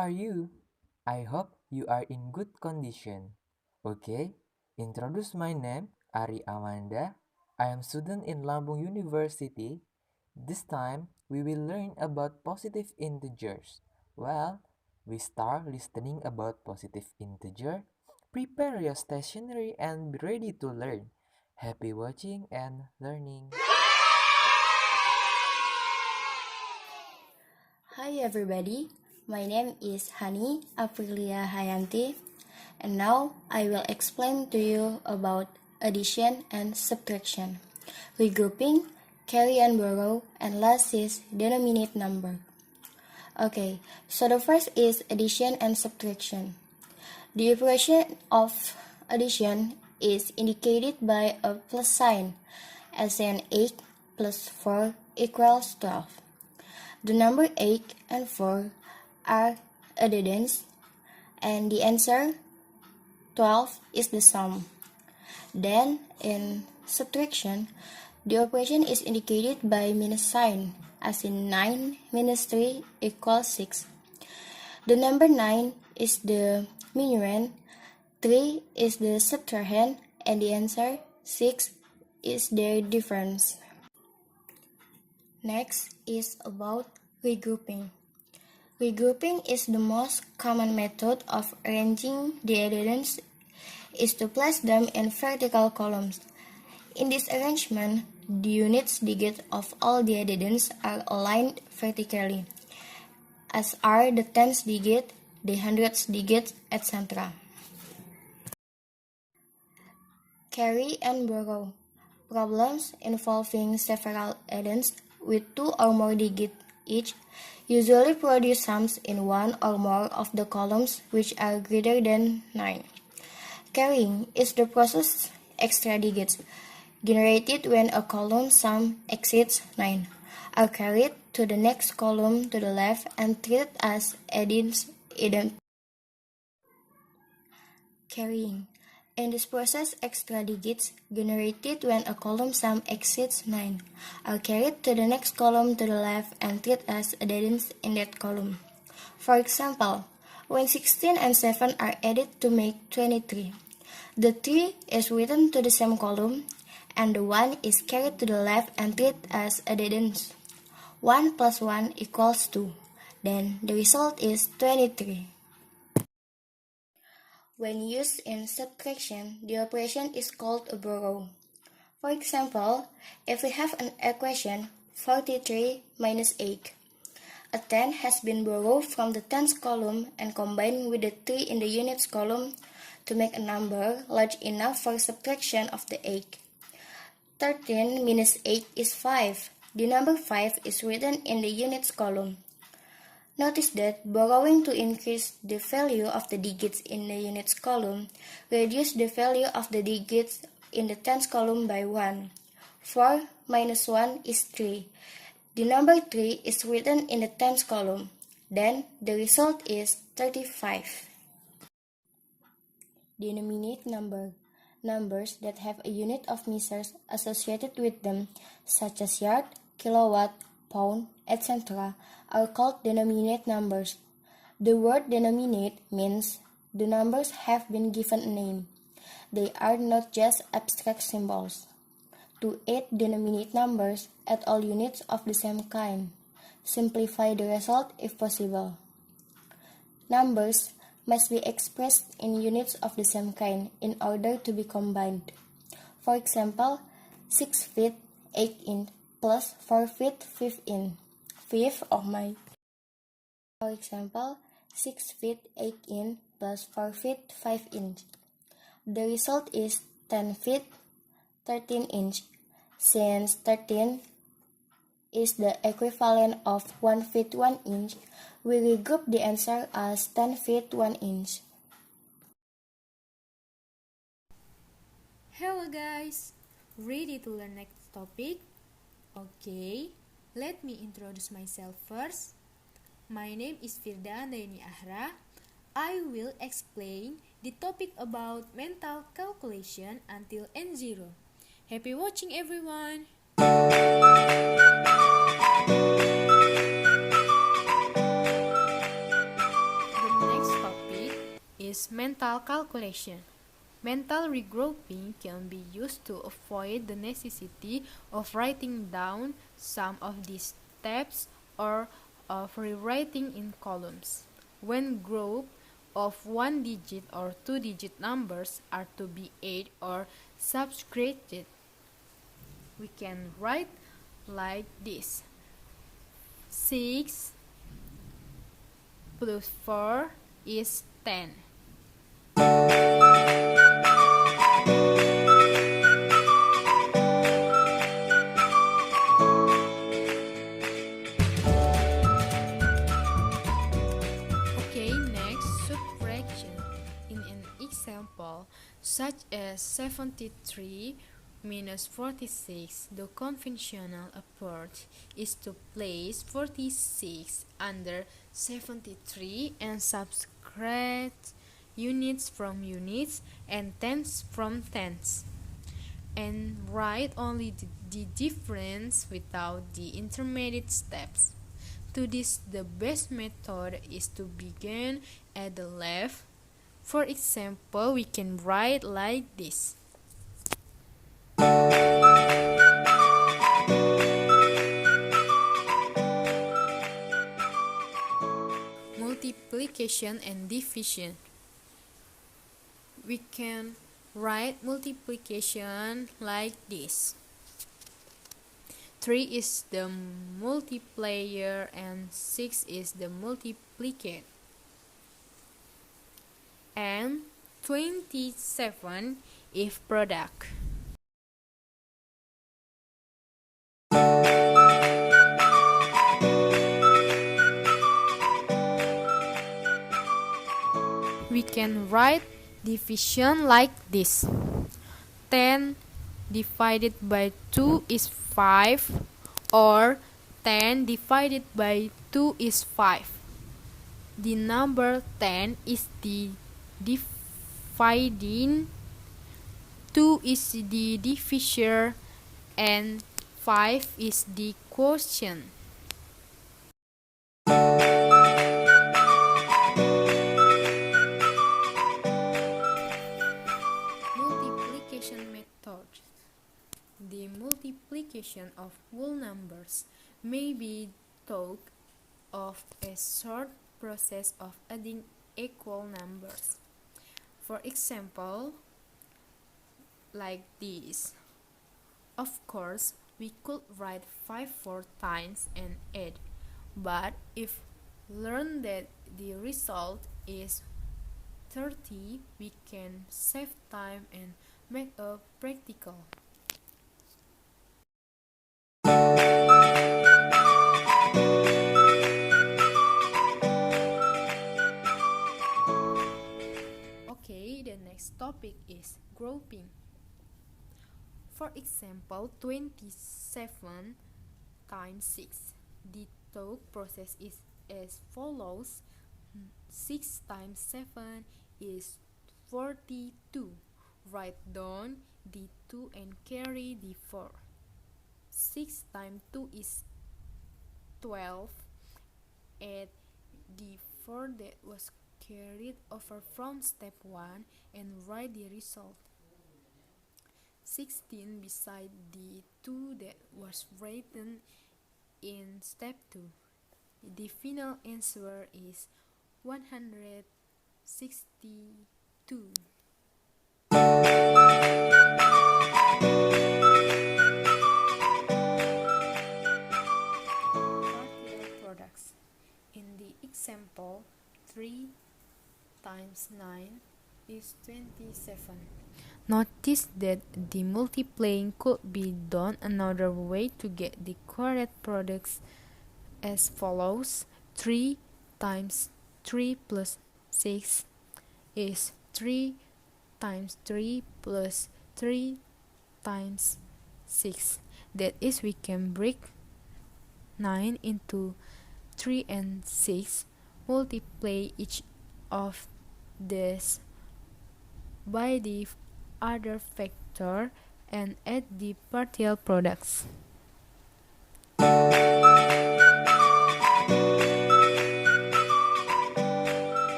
are you? I hope you are in good condition. Okay, introduce my name, Ari Amanda. I am student in Lampung University. This time, we will learn about positive integers. Well, we start listening about positive integer. Prepare your stationery and be ready to learn. Happy watching and learning. Hi everybody, my name is Hani, Aprilia Hayanti, and now I will explain to you about addition and subtraction, regrouping, carry and borrow, and last is denominate number. Okay, so the first is addition and subtraction. The operation of addition is indicated by a plus sign, as in 8 plus 4 equals 12. The number 8 and 4 are addends, and the answer 12 is the sum. Then, in subtraction, the operation is indicated by minus sign, as in 9 minus 3 equals 6. The number 9 is the minuend, 3 is the subtrahend, and the answer 6 is their difference. Next is about regrouping. Regrouping is the most common method of arranging the addends is to place them in vertical columns. In this arrangement, the units digit of all the addends are aligned vertically, as are the tens digit, the hundreds digit, etc. Carry and borrow. Problems involving several addends with 2 or more digits each usually produce sums in one or more of the columns which are greater than 9. Carrying is the process extra digits generated when a column sum exceeds 9 are carried to the next column to the left and treated as addends. Carrying. In this process, extra digits generated when a column sum exceeds 9 are carried to the next column to the left and treated as addends in that column. For example, when 16 and 7 are added to make 23, the 3 is written to the same column and the 1 is carried to the left and treated as addends. 1 plus 1 equals 2. Then the result is 23. When used in subtraction, the operation is called a borrow. For example, if we have an equation 43 minus 8, a 10 has been borrowed from the tens column and combined with the 3 in the units column to make a number large enough for subtraction of the 8. 13 minus 8 is 5. The number 5 is written in the units column. Notice that borrowing to increase the value of the digits in the units column reduce the value of the digits in the tens column by 1. 4 minus 1 is 3. The number 3 is written in the tens column. Then the result is 35. Denominate number. Numbers that have a unit of measures associated with them, such as yard, kilowatt, pound, etc., are called denominate numbers. The word denominate means the numbers have been given a name. They are not just abstract symbols. To add denominate numbers, add all units of the same kind. Simplify the result if possible. Numbers must be expressed in units of the same kind in order to be combined. For example, 6 feet 8 inch plus 4 feet 5 inch. For example, 6 feet 8 inch plus 4 feet 5 inch. The result is 10 feet 13 inch. Since 13 is the equivalent of 1 feet 1 inch, we regroup the answer as 10 feet 1 inch. Hello guys! Ready to learn next topic? Okay, let me introduce myself first. My name is Firda Andayani Ahra. I will explain the topic about mental calculation until N0. Happy watching everyone! is mental calculation. Mental regrouping can be used to avoid the necessity of writing down some of these steps or of rewriting in columns. When group of 1-digit or 2-digit numbers are to be added or subtracted, we can write like this: 6 plus 4 is 10. Okay, next, subtraction. In an example such as 73 minus 46, the conventional approach is to place 46 under 73 and subtract units from units and tens from tens, and write only the difference without the intermediate steps. To this, the best method is to begin at the left. For example, we can write like this: multiplication and division. We can write multiplication like this: 3 is the multiplier and 6 is the multiplicate. And 27 if product. We can write division like this: 10 divided by 2 is 5, or 10 divided by 2 is 5. The number 10 is the dividing, 2 is the divisor, and 5 is the quotient. Multiplication method. The multiplication of whole numbers may be thought of a short process of adding equal numbers. For example, like this. Of course, we could write 5 4 times and add, but if learn that the result is 30, we can save time and make it practical. Okay, the next topic is grouping. For example, 27 times 6. The thought process is as follows: 6 times 7 is 42. Write down the 2 and carry the 4. 6 times 2 is 12. Add the 4 that was carried over from step 1 and write the result. 16 beside the 2 that was written in step 2. The final answer is 162. Partial products. In the example, 3 times 9 is 27. Notice that the multiplying could be done another way to get the correct products as follows: 3 times 3 plus 6 is 3 times 3 plus 3 times 6. That is, we can break 9 into 3 and 6, multiply each of these by the other factor, and add the partial products.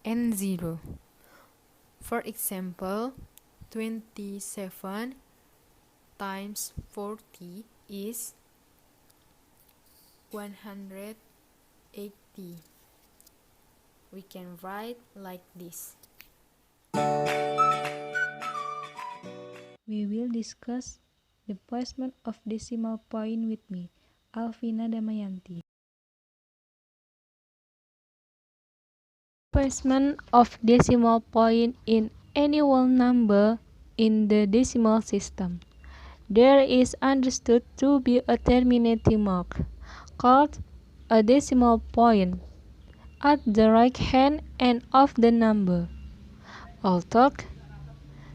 and 0. For example, 27 times 40 is 180. We can write like this. We will discuss the placement of decimal point with me, Alfina Damayanti. Placement of decimal point in any whole number in the decimal system. There is understood to be a terminating mark, called a decimal point, at the right hand end of the number. Although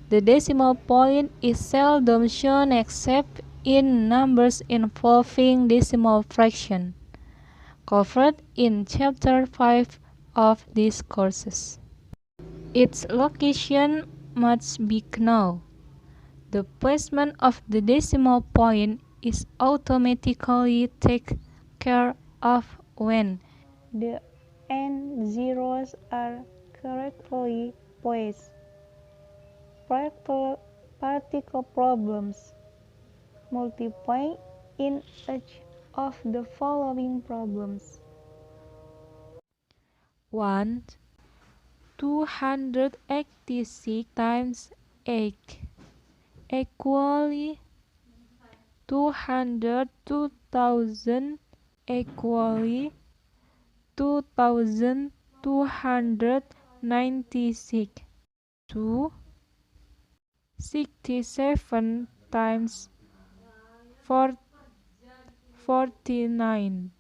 the decimal point is seldom shown except in numbers involving decimal fraction, covered in Chapter 5 of these courses. Its location must be known. The placement of the decimal point is automatically taken care of when the end zeros are correctly placed. Practical problems. Multiply in each of the following problems. 1. 286 times 8 equally 202,000 equally 2,296. 2. 67 times 49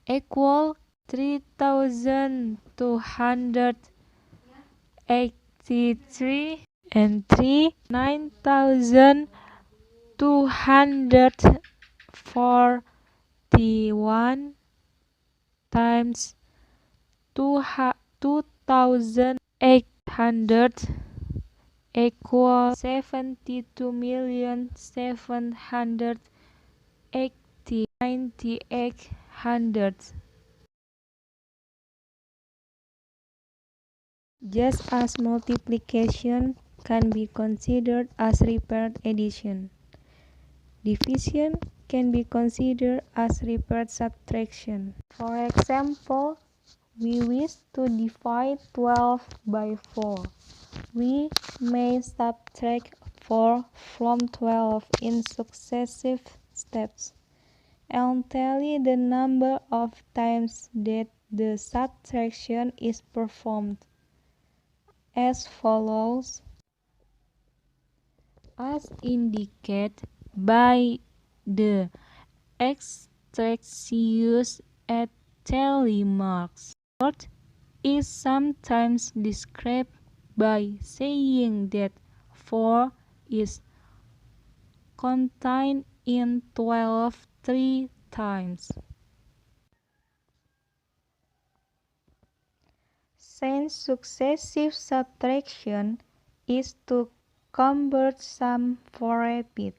equal 3,283, and 3. 9,241 times 2,800 equal 72,780,9,800. Just as multiplication can be considered as repeated addition, division can be considered as repeated subtraction. For example, we wish to divide 12 by 4. We may subtract 4 from 12 in successive steps and tally the number of times that the subtraction is performed, as follows, as indicated by the asterisks used at tally marks. Word is sometimes described by saying that 4 is contained in 12 3 times. Since successive subtraction is too cumbersome for rapid,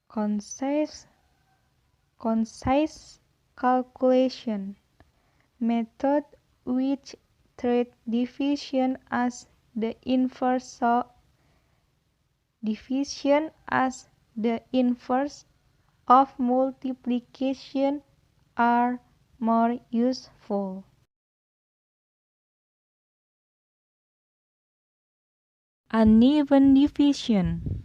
concise calculation, method which treat division as the inverse of multiplication are more useful. Uneven division.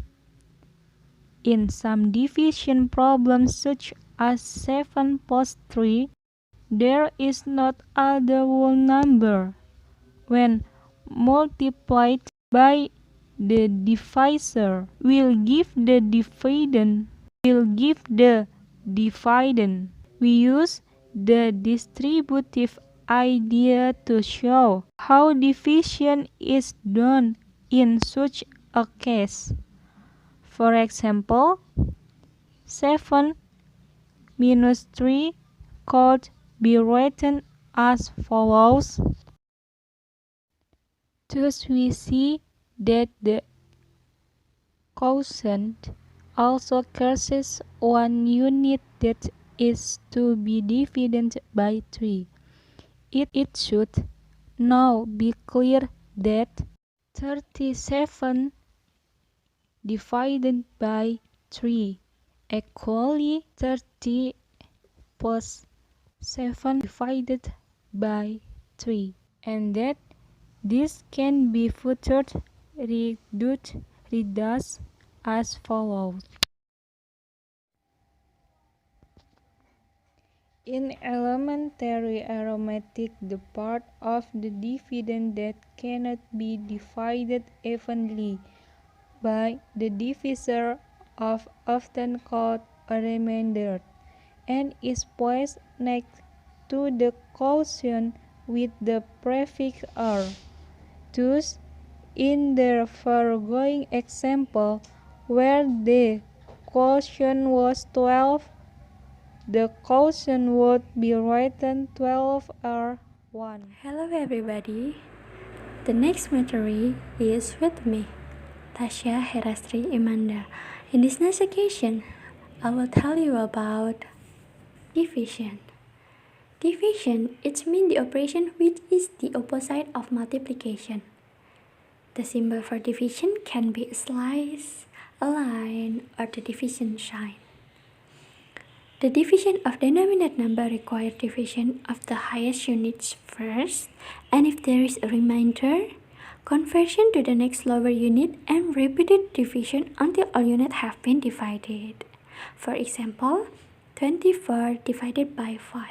In some division problems such as 7 plus 3, there is not other whole number. When multiplied by the divisor will give the dividend. We use the distributive idea to show how division is done in such a case. For example, 7 minus 3 could be written as follows. Thus we see that the quotient also carries one unit that is to be divided by 3. It should now be clear that 37 divided by 3 equally 30 plus 7 divided by 3, and that this can be further reduced as follows. In elementary arithmetic, the part of the dividend that cannot be divided evenly by the divisor of often called a remainder, and is placed next to the quotient with the prefix "r". Thus, in the foregoing example, where the quotient was 12, the quotient would be written 12R1. Hello everybody. The next material is with me, Tasya, Herastri, Imanda. In this next occasion, I will tell you about division. Division, it means the operation which is the opposite of multiplication. The symbol for division can be a slice, a line, or the division sign. The division of denominator number requires division of the highest units first, and if there is a remainder, conversion to the next lower unit and repeated division until all units have been divided. For example, 24 divided by 5.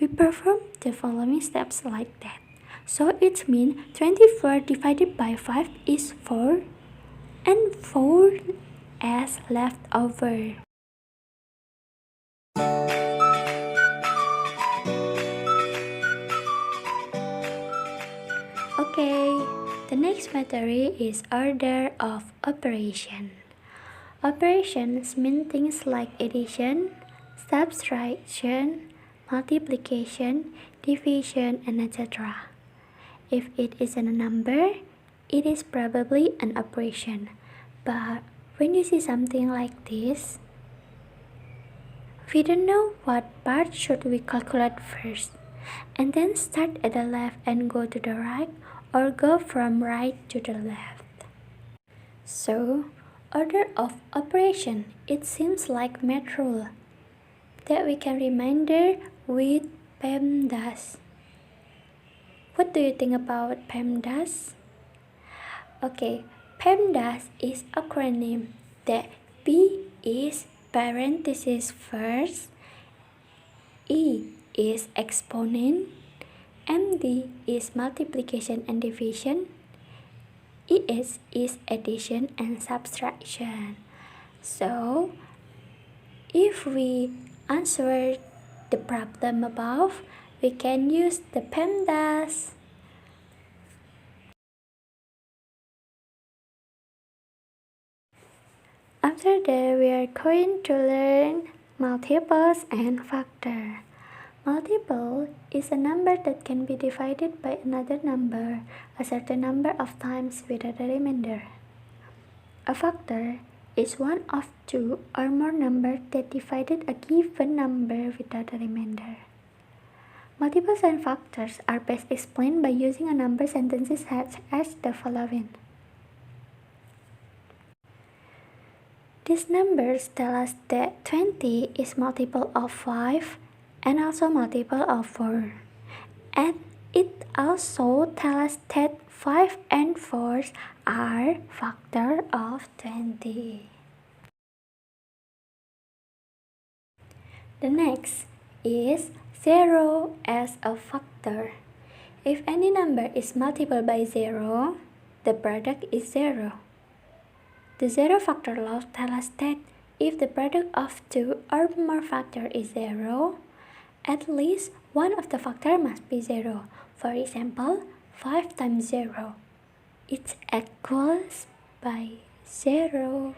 We perform the following steps like that. So it means 24 divided by 5 is 4 and 4 as leftover. Okay, the next material is order of operation. Operations mean things like addition, subtraction, multiplication, division, and etc. If it is a number, it is probably an operation. But when you see something like this, we don't know what part should we calculate first, and then start at the left and go to the right, or go from right to the left. So, order of operation, it seems like math rule that we can remember with PEMDAS. What do you think about PEMDAS? Okay, PEMDAS is acronym that P is parenthesis first, E is exponent, MD is multiplication and division, ES is addition and subtraction. So, if we answer the problem above, we can use the PEMDAS. After that, we are going to learn multiples and factor. Multiple is a number that can be divided by another number a certain number of times without a remainder. A factor is one of two or more numbers that divided a given number without a remainder. Multiples and factors are best explained by using a number sentences such as the following. These numbers tell us that 20 is multiple of 5 and also multiple of 4. And it also tells us that 5 and 4 are factor of 20. The next is 0 as a factor. If any number is multiple by 0, the product is 0. The zero factor law tells us that if the product of two or more factors is 0, at least one of the factors must be 0. For example, 5 times 0, it equals by 0.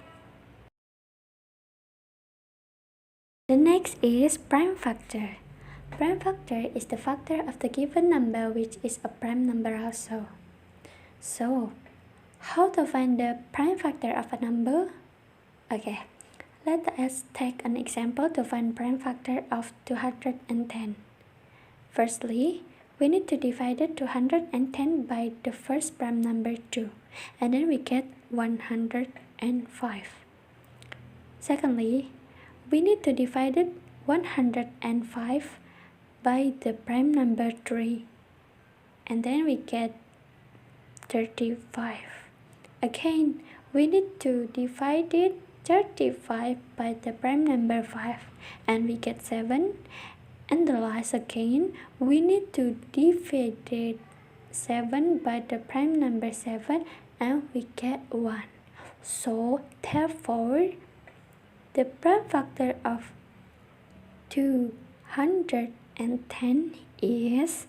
The next is prime factor. Prime factor is the factor of the given number which is a prime number also. So, how to find the prime factor of a number? Okay, let us take an example to find prime factor of 210. Firstly, we need to divide 210 by the first prime number 2, and then we get 105. Secondly, we need to divide 105 by the prime number 3, and then we get 35. Again, we need to divide 35 by the prime number 5, and we get 7. And the last again, we need to divide 7 by the prime number 7, and we get 1. So therefore, the prime factor of 210 is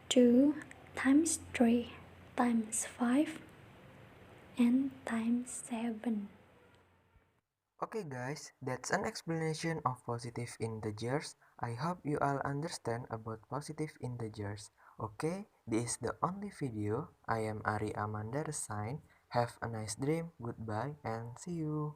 2 times 3 times 5 and times 7. Okay guys, that's an explanation of positive integers. I hope you all understand about positive integers. Okay, this is the only video. I am Ari Amanda resign. Have a nice dream, goodbye, and see you.